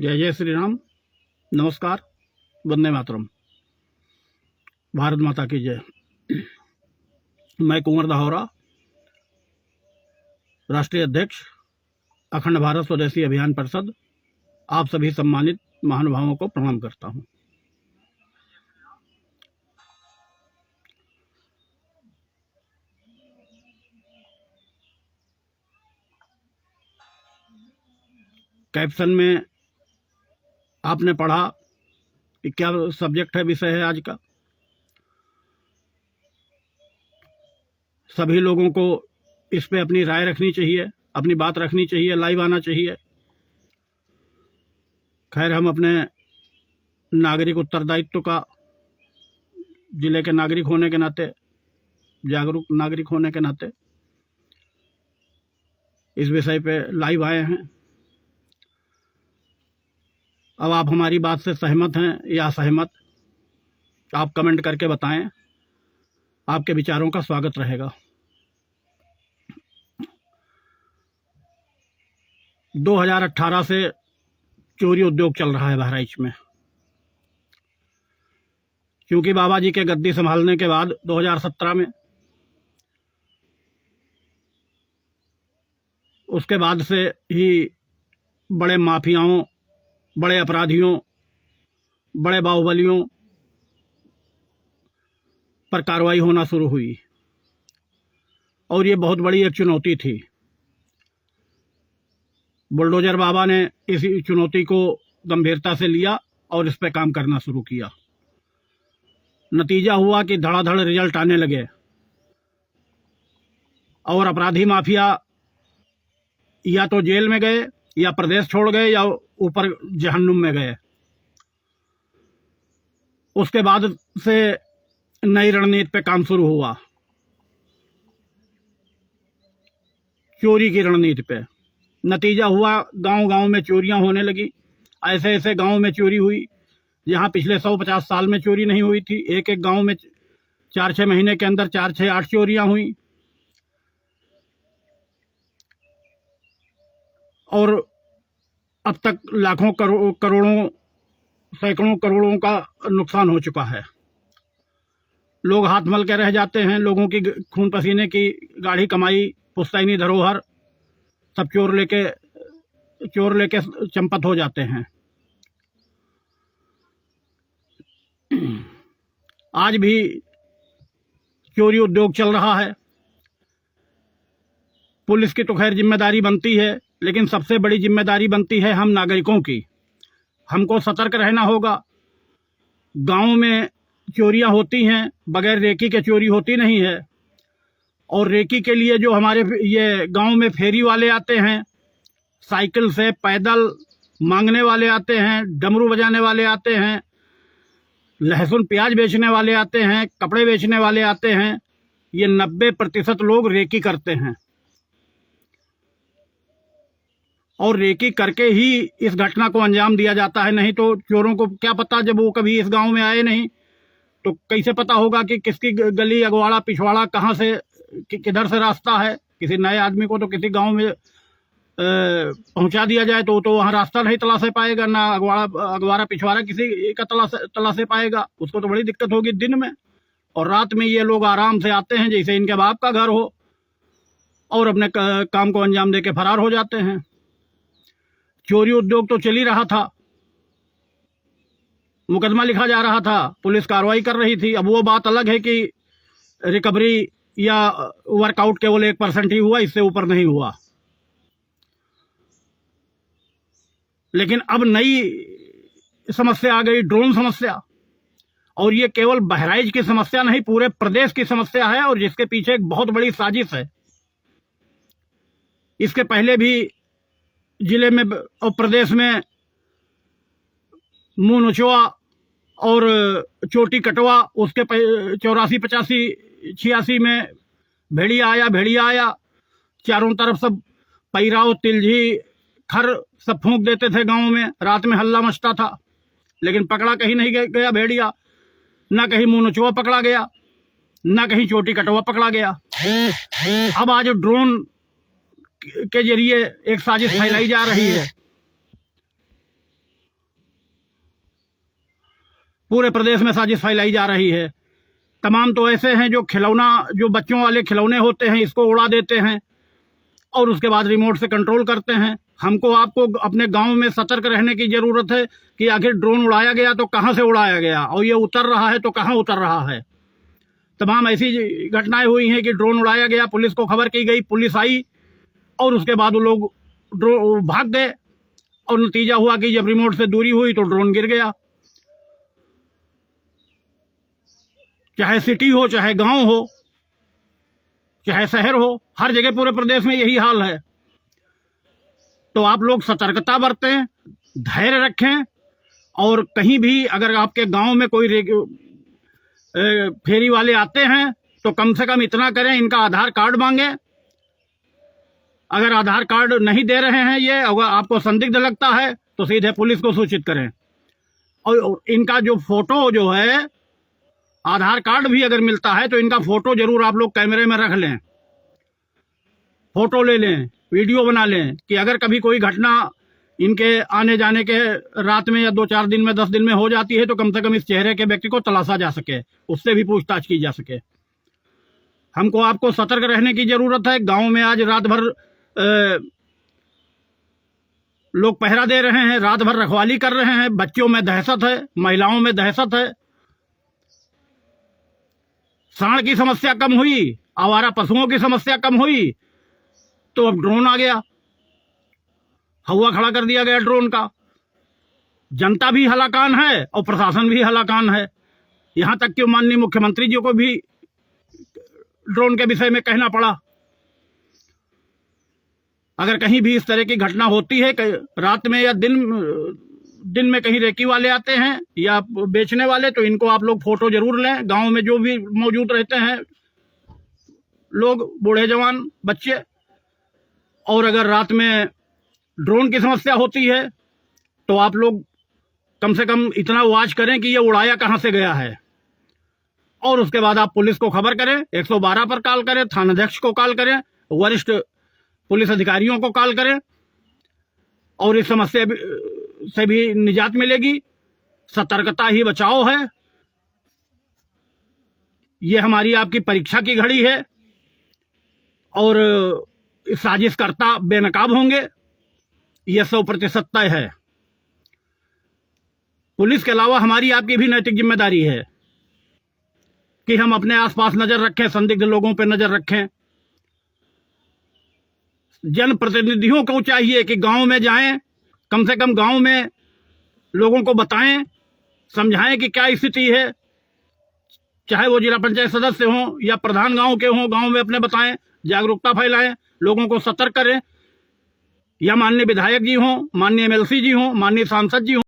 जय जय श्री राम। नमस्कार। वंदे मातरम। भारत माता की जय। मैं कुंवर दाहोरा, राष्ट्रीय अध्यक्ष अखंड भारत स्वदेशी अभियान परिषद, आप सभी सम्मानित महानुभावों को प्रणाम करता हूं। कैप्शन में आपने पढ़ा कि क्या सब्जेक्ट है, विषय है आज का। सभी लोगों को इस पे अपनी राय रखनी चाहिए, अपनी बात रखनी चाहिए, लाइव आना चाहिए। खैर, हम अपने नागरिक उत्तरदायित्व का, जिले के नागरिक होने के नाते, जागरूक नागरिक होने के नाते इस विषय पे लाइव आए हैं। अब आप हमारी बात से सहमत हैं या असहमत, आप कमेंट करके बताएं। आपके विचारों का स्वागत रहेगा। 2018 से चोरी उद्योग चल रहा है बहराइच में। क्योंकि बाबा जी के गद्दी संभालने के बाद 2017 में, उसके बाद से ही बड़े माफियाओं, बड़े अपराधियों, बड़े बाहुबलियों पर कार्रवाई होना शुरू हुई और ये बहुत बड़ी एक चुनौती थी। बुलडोजर बाबा ने इस चुनौती को गंभीरता से लिया और इस पे काम करना शुरू किया। नतीजा हुआ कि धड़ाधड़ रिजल्ट आने लगे और अपराधी माफिया या तो जेल में गए, या प्रदेश छोड़ गए, या ऊपर जहन्नुम में गए। उसके बाद से नई रणनीति पे काम शुरू हुआ, चोरी की रणनीति पे। नतीजा हुआ, गांव-गांव में चोरियां होने लगी। ऐसे ऐसे गांव में चोरी हुई जहां पिछले 150 साल में चोरी नहीं हुई थी। एक एक गांव में 4-6 महीने के अंदर 4-6-8 चोरियां हुई और अब तक लाखों करोड़ों, सैकड़ों करोड़ों का नुकसान हो चुका है। लोग हाथ मल के रह जाते हैं। लोगों की खून पसीने की गाढ़ी कमाई, पुश्तैनी धरोहर सब चोर लेके चंपत हो जाते हैं। आज भी चोरी उद्योग चल रहा है। पुलिस की तो खैर जिम्मेदारी बनती है, लेकिन सबसे बड़ी जिम्मेदारी बनती है हम नागरिकों की। हमको सतर्क रहना होगा। गांव में चोरियां होती हैं, बगैर रेकी के चोरी होती नहीं है। और रेकी के लिए जो हमारे ये गांव में फेरी वाले आते हैं, साइकिल से, पैदल मांगने वाले आते हैं, डमरू बजाने वाले आते हैं, लहसुन प्याज बेचने वाले आते हैं, कपड़े बेचने वाले आते हैं, ये 90% लोग रेकी करते हैं। और रेकी करके ही इस घटना को अंजाम दिया जाता है। नहीं तो चोरों को क्या पता, जब वो कभी इस गांव में आए नहीं तो कैसे पता होगा कि किसकी गली, अगवाड़ा, पिछवाड़ा कहाँ से, किधर से रास्ता है। किसी नए आदमी को तो किसी गांव में पहुंचा दिया जाए तो वहां रास्ता नहीं तलाश पाएगा, ना अगवाड़ा पिछवाड़ा किसी का तलाश पाएगा। उसको तो बड़ी दिक्कत होगी दिन में। और रात में ये लोग आराम से आते हैं जैसे इनके बाप का घर हो और अपने काम को अंजाम देके फरार हो जाते हैं। चोरी उद्योग तो चल ही रहा था, मुकदमा लिखा जा रहा था, पुलिस कार्रवाई कर रही थी। अब वो बात अलग है कि रिकवरी या वर्कआउट केवल 1% ही हुआ, इससे ऊपर नहीं हुआ। लेकिन अब नई समस्या आ गई, ड्रोन समस्या। और ये केवल बहराइच की समस्या नहीं, पूरे प्रदेश की समस्या है और जिसके पीछे एक बहुत बड़ी साजिश है। इसके पहले भी जिले में और प्रदेश में मुंह नचवा और चोटी कटवा, उसके 84, 85, 86 में भेड़िया आया। चारों तरफ सब पैराव, तिलझी, खर सब फूंक देते थे गांव में। रात में हल्ला मचता था, लेकिन पकड़ा कहीं नहीं गया भेड़िया। ना कहीं मुंह नचवा पकड़ा गया, ना कहीं चोटी कटवा पकड़ा गया। अब आज ड्रोन के जरिए एक साजिश फैलाई जा रही है पूरे प्रदेश में साजिश फैलाई जा रही है। तमाम तो ऐसे हैं जो खिलौना, जो बच्चों वाले खिलौने होते हैं, इसको उड़ा देते हैं और उसके बाद रिमोट से कंट्रोल करते हैं। हमको आपको अपने गांव में सतर्क रहने की जरूरत है कि आखिर ड्रोन उड़ाया गया तो कहां से उड़ाया गया, और ये उतर रहा है तो कहां उतर रहा है। तमाम ऐसी घटनाएं हुई हैं कि ड्रोन उड़ाया गया, पुलिस को खबर की गई, पुलिस आई और उसके बाद वो लोग भाग गए और नतीजा हुआ कि जब रिमोट से दूरी हुई तो ड्रोन गिर गया। चाहे सिटी हो, चाहे गांव हो, चाहे शहर हो, हर जगह पूरे प्रदेश में यही हाल है। तो आप लोग सतर्कता बरतें, धैर्य रखें, और कहीं भी अगर आपके गांव में कोई फेरी वाले आते हैं तो कम से कम इतना करें, इनका आधार कार्ड मांगे। अगर आधार कार्ड नहीं दे रहे हैं ये, अगर आपको संदिग्ध लगता है तो सीधे पुलिस को सूचित करें। और इनका जो फोटो जो है, आधार कार्ड भी अगर मिलता है तो इनका फोटो जरूर आप लोग कैमरे में रख लें, फोटो ले लें, वीडियो बना लें कि अगर कभी कोई घटना इनके आने जाने के रात में या 2-4 दिन में 10 दिन में हो जाती है तो कम से कम इस चेहरे के व्यक्ति को तलाशा जा सके, उससे भी पूछताछ की जा सके। हमको आपको सतर्क रहने की जरूरत है। गांव में आज रात भर लोग पहरा दे रहे हैं, रात भर रखवाली कर रहे हैं। बच्चों में दहशत है, महिलाओं में दहशत है। सांड की समस्या कम हुई, आवारा पशुओं की समस्या कम हुई, तो अब ड्रोन आ गया, हवा खड़ा कर दिया गया ड्रोन का। जनता भी हलाकान है और प्रशासन भी हलाकान है। यहां तक कि माननीय मुख्यमंत्री जी को भी ड्रोन के विषय में कहना पड़ा। अगर कहीं भी इस तरह की घटना होती है, रात में या दिन में कहीं रेकी वाले आते हैं या बेचने वाले, तो इनको आप लोग फोटो जरूर लें। गांव में जो भी मौजूद रहते हैं लोग, बूढ़े जवान बच्चे, और अगर रात में ड्रोन की समस्या होती है तो आप लोग कम से कम इतना वॉच करें कि ये उड़ाया कहां से गया है, और उसके बाद आप पुलिस को खबर करें, 112 पर कॉल करें, थानाध्यक्ष को कॉल करें, वरिष्ठ पुलिस अधिकारियों को कॉल करें, और इस समस्या से भी निजात मिलेगी। सतर्कता ही बचाव है। ये हमारी आपकी परीक्षा की घड़ी है और साजिशकर्ता बेनकाब होंगे, यह 100% तय है। पुलिस के अलावा हमारी आपकी भी नैतिक जिम्मेदारी है कि हम अपने आसपास नजर रखें, संदिग्ध लोगों पर नजर रखें। जनप्रतिनिधियों को चाहिए कि गांव में जाएं, कम से कम गांव में लोगों को बताएं, समझाएं कि क्या स्थिति है, चाहे वो जिला पंचायत सदस्य हों या प्रधान गांव के हों, गांव में अपने बताएं, जागरूकता फैलाएं, लोगों को सतर्क करें। या माननीय विधायक जी हों, माननीय MLC जी हों, माननीय सांसद जी हों।